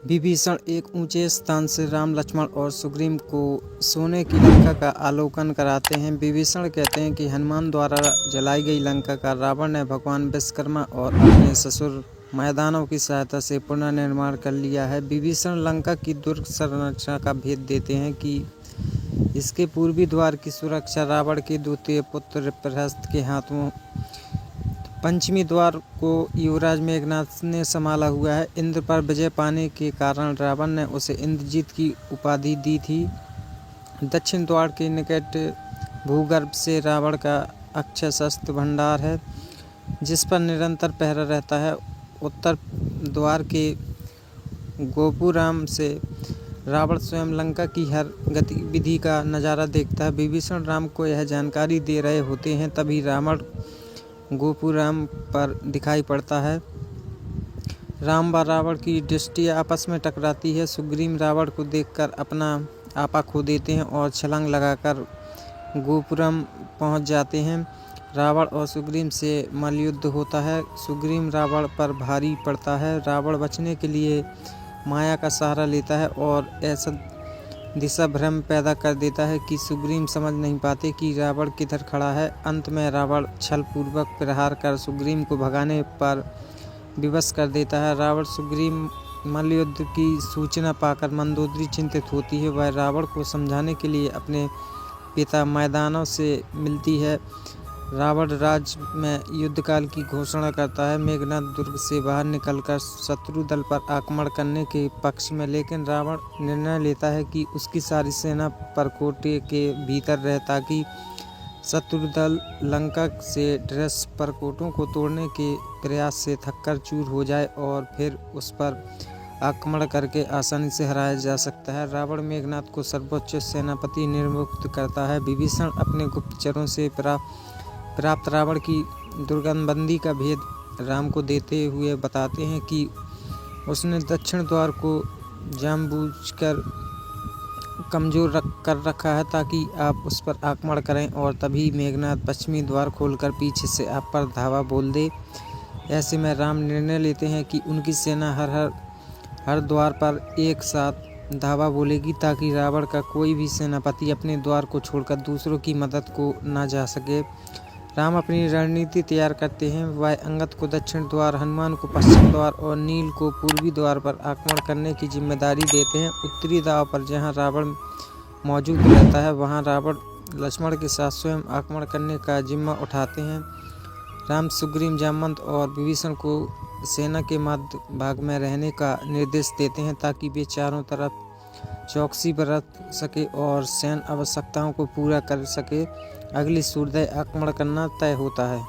विभीषण एक ऊंचे स्थान से राम, लक्ष्मण और सुग्रीव को सोने की लंका का अवलोकन कराते हैं। विभीषण कहते हैं कि हनुमान द्वारा जलाई गई लंका का रावण ने भगवान विश्वकर्मा और अपने ससुर मैदानों की सहायता से पुनर्निर्माण कर लिया है। विभीषण लंका की दुर्ग संरचना का भेद देते हैं कि इसके पूर्वी द्वार की सुरक्षा रावण के द्वितीय पुत्र प्रहस्त के हाथों, पश्चिमी द्वार को युवराज मेघनाद ने संभाला हुआ है। इंद्र पर विजय पाने के कारण रावण ने उसे इंद्रजीत की उपाधि दी थी। दक्षिण द्वार के निकट भूगर्भ से रावण का अक्षय शस्त्र भंडार है, जिस पर निरंतर पहरा रहता है। उत्तर द्वार के गोपुराम से रावण स्वयं लंका की हर गतिविधि का नज़ारा देखता है। विभीषण राम को यह जानकारी दे रहे होते हैं, तभी रावण गोपुराम पर दिखाई पड़ता है। राम व रावण की दृष्टियाँ आपस में टकराती है। सुग्रीव रावण को देखकर अपना आपा खो देते हैं और छलांग लगाकर गोपुरम पहुंच जाते हैं। रावण और सुग्रीव से मल्लयुद्ध होता है। सुग्रीव रावण पर भारी पड़ता है। रावण बचने के लिए माया का सहारा लेता है और ऐसा दिशा भ्रम पैदा कर देता है कि सुग्रीव समझ नहीं पाते कि रावण किधर खड़ा है। अंत में रावण छल पूर्वक प्रहार कर सुग्रीव को भगाने पर विवश कर देता है। रावण सुग्रीव मल्लयुद्ध की सूचना पाकर मंदोदरी चिंतित होती है। वह रावण को समझाने के लिए अपने पिता मैदानों से मिलती है। रावण राज्य में युद्धकाल की घोषणा करता है। मेघनाद दुर्ग से बाहर निकलकर शत्रु दल पर आक्रमण करने के पक्ष में, लेकिन रावण निर्णय लेता है कि उसकी सारी सेना परकोटे के भीतर रहे ताकि शत्रु दल लंका से ड्रेस परकोटों को तोड़ने के प्रयास से थककर चूर हो जाए और फिर उस पर आक्रमण करके आसानी से हराया जा सकता है। रावण मेघनाद को सर्वोच्च सेनापति नियुक्त करता है। विभीषण अपने गुप्तचरों से प्राप्त रावण की दुर्गंधबंदी का भेद राम को देते हुए बताते हैं कि उसने दक्षिण द्वार को जानबूझकर कमजोर कर रखा है ताकि आप उस पर आक्रमण करें, और तभी मेघनाद पश्चिमी द्वार खोलकर पीछे से आप पर धावा बोल दे। ऐसे में राम निर्णय लेते हैं कि उनकी सेना हर द्वार पर एक साथ धावा बोलेगी ताकि रावण का कोई भी सेनापति अपने द्वार को छोड़कर दूसरों की मदद को न जा सके। राम अपनी रणनीति तैयार करते हैं। वह अंगद को दक्षिण द्वार, हनुमान को पश्चिम द्वार और नील को पूर्वी द्वार पर आक्रमण करने की जिम्मेदारी देते हैं। उत्तरी दाव पर जहां रावण मौजूद रहता है, वहां रावण लक्ष्मण के साथ स्वयं आक्रमण करने का जिम्मा उठाते हैं। राम सुग्रीव, जामवंत और विभीषण को सेना के मध्य भाग में रहने का निर्देश देते हैं ताकि वे चारों तरफ चौकसी बरत सके और सैन्य आवश्यकताओं को पूरा कर सके। अगली सूर्योदय आक्रमण करना तय होता है।